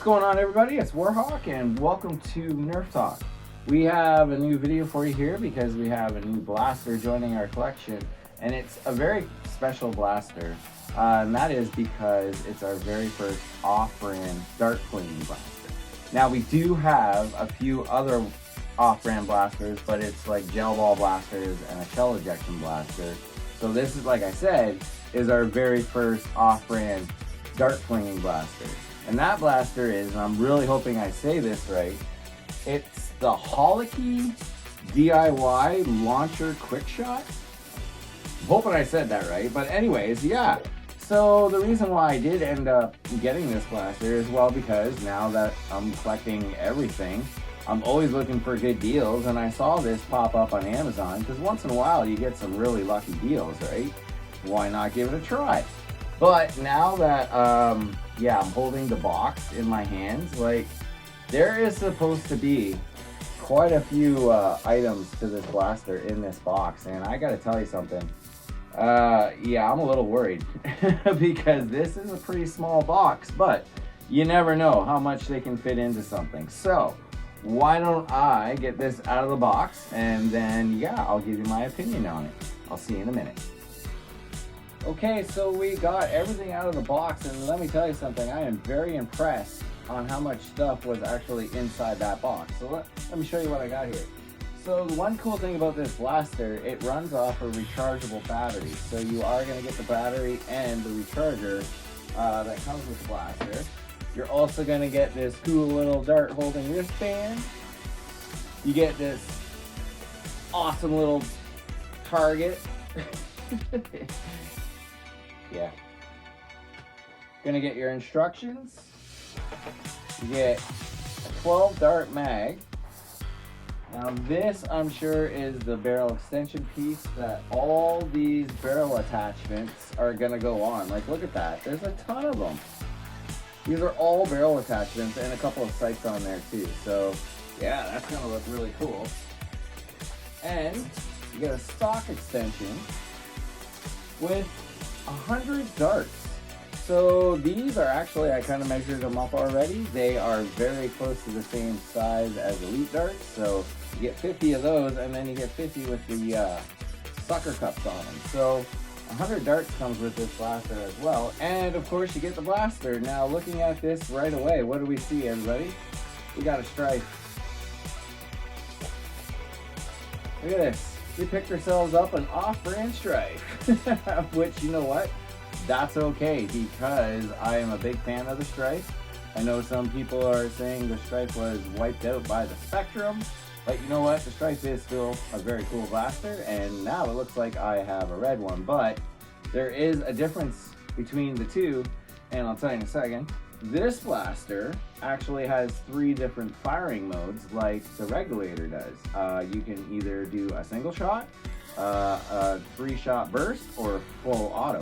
What's going on, everybody? It's Warhawk and welcome to Nerf Talk. We have a new video for you here because we have a new blaster joining our collection, and it's a very special blaster, and that is because it's our very first off-brand dart flinging blaster. Now we do have a few other off-brand blasters, but it's like gel ball blasters and a shell ejection blaster. So this is, like I said, is our very first off-brand dart flinging blaster. And that blaster is, and I'm really hoping I say this right, it's the Holiky DIY Launcher Quick Shot. I'm hoping I said that right, but anyways, yeah. So the reason why I did end up getting this blaster is, well, because now that I'm collecting everything, I'm always looking for good deals, and I saw this pop up on Amazon, because once in a while you get some really lucky deals, right? Why not give it a try? But now that, yeah, I'm holding the box in my hands, like, there is supposed to be quite a few items to this blaster in this box, and I gotta tell you something. Yeah, I'm a little worried because this is a pretty small box, but you never know how much they can fit into something. So why don't I get this out of the box, and then, yeah, I'll give you my opinion on it. I'll see you in a minute. Okay, so we got everything out of the box, and let me tell you something, I am very impressed on how much stuff was actually inside that box. So let me show you what I got here. So the one cool thing about this blaster, it runs off a rechargeable battery. So you are going to get the battery and the recharger that comes with the blaster. You're also going to get this cool little dart holding wristband. You get this awesome little target. Yeah. Gonna get your instructions. You get a 12 dart mag. Now this, I'm sure, is the barrel extension piece that all these barrel attachments are gonna go on. Like, look at that. There's a ton of them. These are all barrel attachments and a couple of sights on there too. So yeah, that's gonna look really cool. And you get a stock extension with 100 darts. So these are actually, I kind of measured them up already. They are very close to the same size as Elite darts. So you get 50 of those, and then you get 50 with the sucker cups on them. So 100 darts comes with this blaster as well. And of course you get the blaster. Now looking at this right away, what do we see, everybody? We got a strife. Look at this. We picked ourselves up an off-brand strife, which, you know what? That's okay, because I am a big fan of the strife. I know some people are saying the strife was wiped out by the Spectrum, but you know what? The strife is still a very cool blaster, and now it looks like I have a red one, but there is a difference between the two, and I'll tell you in a second. This blaster actually has 3 different firing modes like the Regulator does. You can either do a single shot, a 3-shot burst, or full auto,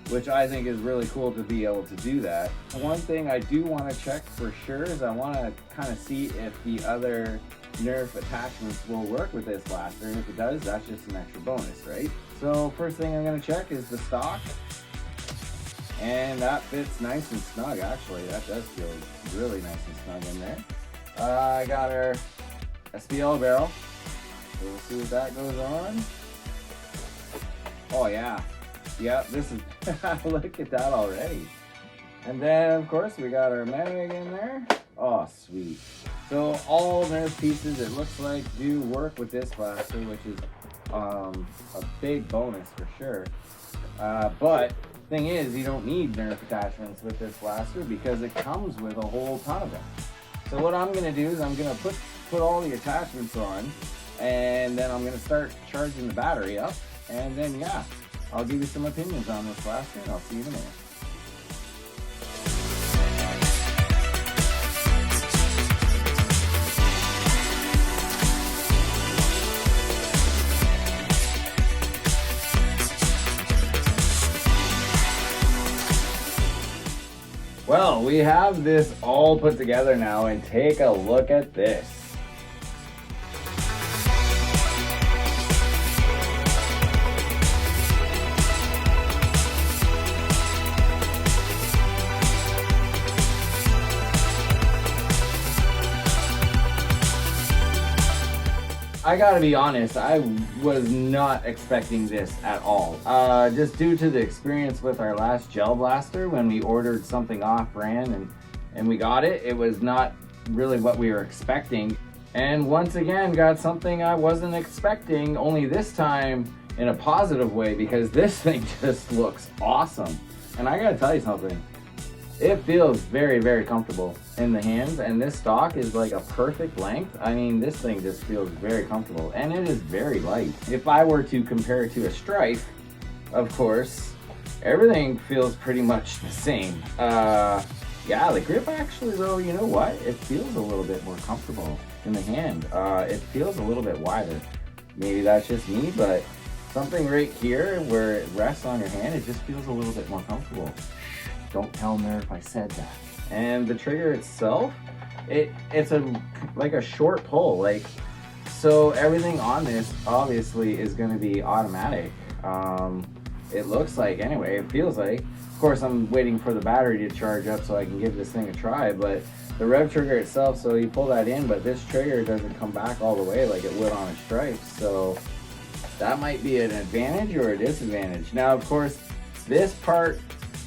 which I think is really cool to be able to do that. One thing I do want to check for sure is I want to kind of see if the other Nerf attachments will work with this blaster, and if it does, that's just an extra bonus, right? So first thing I'm going to check is the stock. And that fits nice and snug, actually. That does feel really nice and snug in there. I got our SPL barrel. So we'll see what that goes on. Oh yeah. Yeah, this is, look at that already. And then, of course, we got our mag in there. Oh, sweet. So all Nerf pieces, it looks like, do work with this blaster, which is a big bonus for sure. But thing is, you don't need Nerf attachments with this blaster because it comes with a whole ton of them. So what I'm gonna do is I'm gonna put all the attachments on, and then I'm gonna start charging the battery up, and then yeah, I'll give you some opinions on this blaster, and I'll see you in a minute. Well, we have this all put together now, and take a look at this. I gotta be honest, I was not expecting this at all. Just due to the experience with our last gel blaster, when we ordered something off-brand and we got it, it was not really what we were expecting. And once again, got something I wasn't expecting, only this time in a positive way, because this thing just looks awesome. And I gotta tell you something, it feels very, very comfortable in the hands, and this stock is like a perfect length. I mean, this thing just feels very comfortable, and it is very light. If I were to compare it to a Strife, of course, everything feels pretty much the same. Yeah, the grip actually though, you know what? It feels a little bit more comfortable in the hand. It feels a little bit wider. Maybe that's just me, but something right here where it rests on your hand, it just feels a little bit more comfortable. Don't tell Nerf I said that. And the trigger itself, it's like a short pull. Like, so everything on this obviously is going to be automatic. It looks like, anyway, it feels like. Of course, I'm waiting for the battery to charge up so I can give this thing a try, but the rev trigger itself, so you pull that in, but this trigger doesn't come back all the way like it would on a Strife, so that might be an advantage or a disadvantage. Now, of course, this part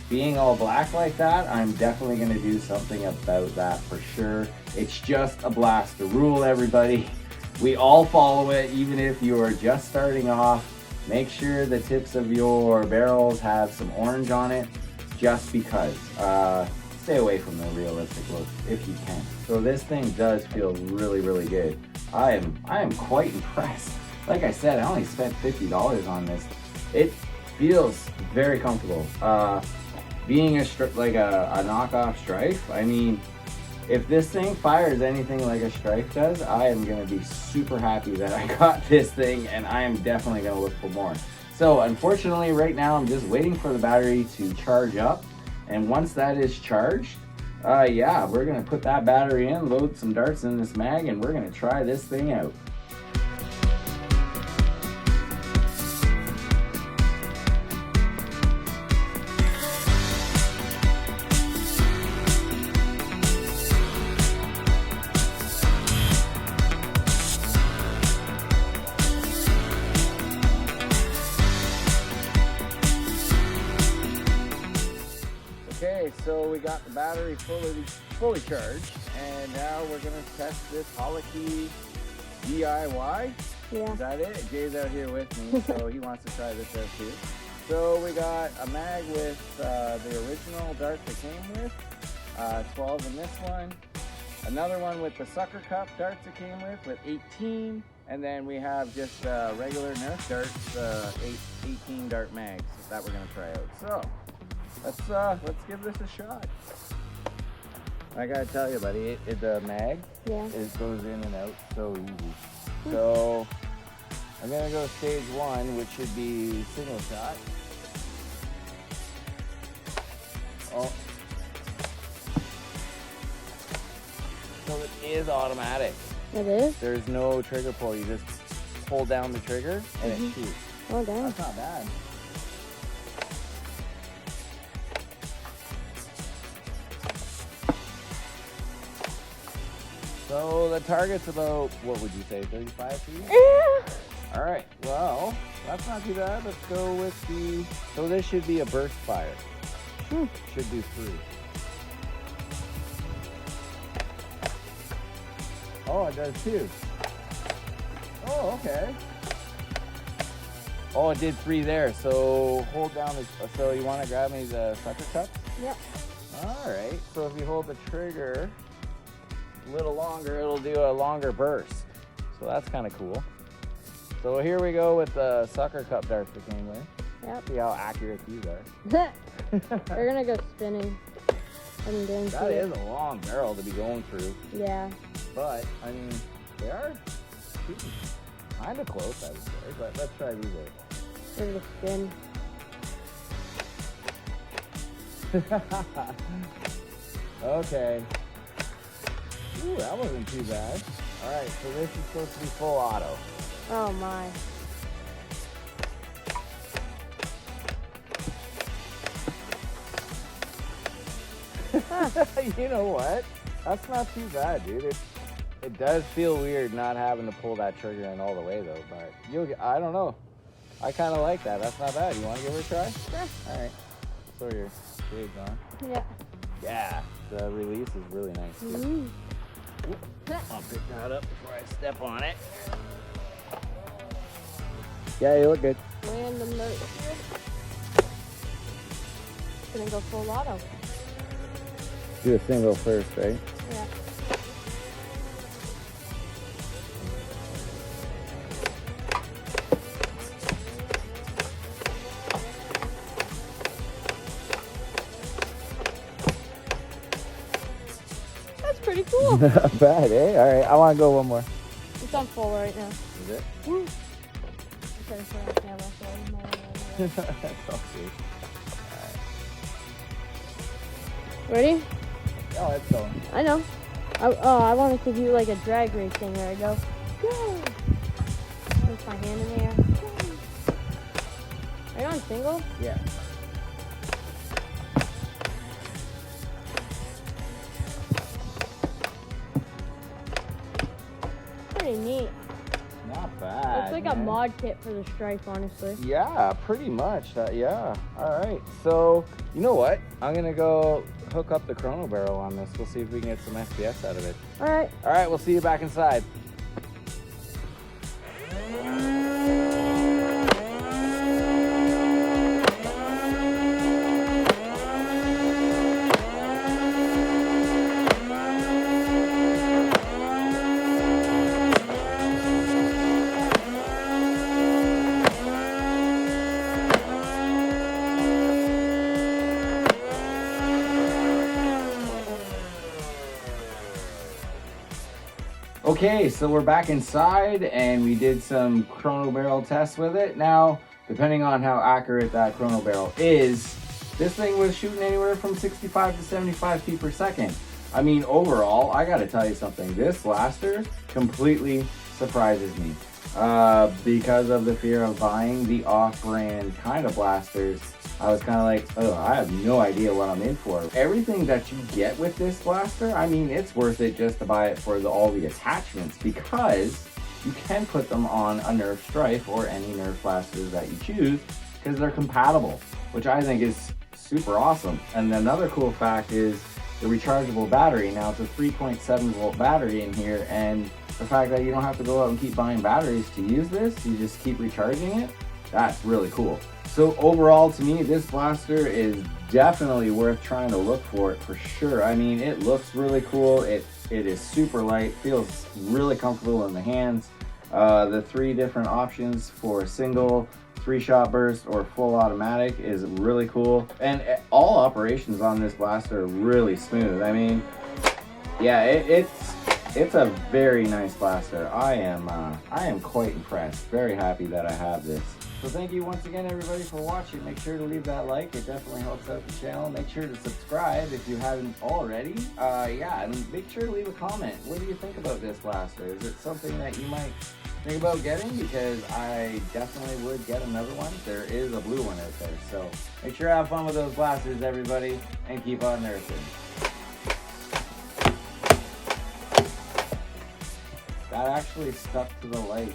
being all black like that, I'm definitely going to do something about that for sure. It's just a blaster rule, everybody. We all follow it, even if you are just starting off. Make sure the tips of your barrels have some orange on it, just because. Stay away from the realistic look if you can. So this thing does feel really, really good. I am quite impressed. Like I said, I only spent $50 on this. It feels very comfortable. Being a knockoff Strife, I mean, if this thing fires anything like a Strife does, I am going to be super happy that I got this thing, and I am definitely going to look for more. So unfortunately right now I'm just waiting for the battery to charge up, and once that is charged, yeah, we're going to put that battery in, load some darts in this mag, and we're going to try this thing out. Okay, so we got the battery fully charged, and now we're gonna test this Holiky DIY. Yeah. Is that it? Jay's out here with me, so he wants to try this out too. So we got a mag with the original darts it came with, 12 in this one. Another one with the sucker cup darts it came with 18. And then we have just regular Nerf darts, 18 dart mags that we're gonna try out. So let's give this a shot. I gotta tell you, buddy, the mag, yeah, it goes in and out so easy. So I'm gonna go stage 1, which should be single shot. Oh, so it is automatic. It is? There's no trigger pull. You just hold down the trigger and it shoots. Oh, damn. That's not bad. So the target's about, what would you say, 35 feet? Yeah. All right, well, that's not too bad. Let's go with the, so this should be a burst fire. Should do 3. Oh, it does 2. Oh, okay. Oh, it did 3 there. So hold down the, so you want to grab me the sucker cup? Yep. All right, so if you hold the trigger a little longer, it'll do a longer burst. So that's kind of cool. So here we go with the sucker cup darts that came with. Yep. See how accurate these are. They're gonna go spinning. I'm doing That is a long barrel to be going through. Yeah. But, I mean, they are kind of close, I would say. But let's try these out. They're gonna spin. Okay. Ooh, that wasn't too bad. All right, so this is supposed to be full auto. Oh my. You know what? That's not too bad, dude. It does feel weird not having to pull that trigger in all the way though, but I don't know. I kind of like that. That's not bad. You want to give it a try? Sure. All right. Throw your shades on. Yeah. Yeah. The release is really nice too. I'll pick that up before I step on it. Yeah, you look good. Random note here. Gonna go full auto. Do a single first, right? Yeah. That's pretty cool. Not bad, eh? All right, I want to go one more. It's on full right now. Is it? Woo. Okay, so I can't rush it. That's all good. Ready? Oh, it's going. I know. I want to do like a drag race thing. There I go. Go! Place my hand in the air. Are you on single? Yeah. Pretty neat. Not bad. It's like a mod kit for the Strife, honestly. Yeah, pretty much. Yeah. All right. So, you know what? I'm going to go hook up the chrono barrel on this. We'll see if we can get some FPS out of it. All right. All right, we'll see you back inside. Okay, so we're back inside and we did some chrono barrel tests with it. Now, depending on how accurate that chrono barrel is, this thing was shooting anywhere from 65 to 75 feet per second. I mean, overall, I gotta tell you something. This blaster completely surprises me because of the fear of buying the off-brand kind of blasters. I was kind of like, oh, I have no idea what I'm in for. Everything that you get with this blaster, I mean, it's worth it just to buy it for all the attachments because you can put them on a Nerf Strife or any Nerf blasters that you choose because they're compatible, which I think is super awesome. And another cool fact is the rechargeable battery. Now it's a 3.7 volt battery in here, and the fact that you don't have to go out and keep buying batteries to use this, you just keep recharging it, that's really cool. So overall, to me, this blaster is definitely worth trying to look for sure. I mean, it looks really cool. It is super light, feels really comfortable in the hands. The 3 different options for single, 3-shot burst, or full automatic is really cool. And all operations on this blaster are really smooth. I mean, yeah, it's a very nice blaster. I am quite impressed. Very happy that I have this. So thank you once again, everybody, for watching. Make sure to leave that like. It definitely helps out the channel. Make sure to subscribe if you haven't already. Yeah, and make sure to leave a comment. What do you think about this blaster? Is it something that you might think about getting? Because I definitely would get another one. There is a blue one out there. So make sure to have fun with those blasters, everybody, and keep on nerfing. That actually stuck to the light.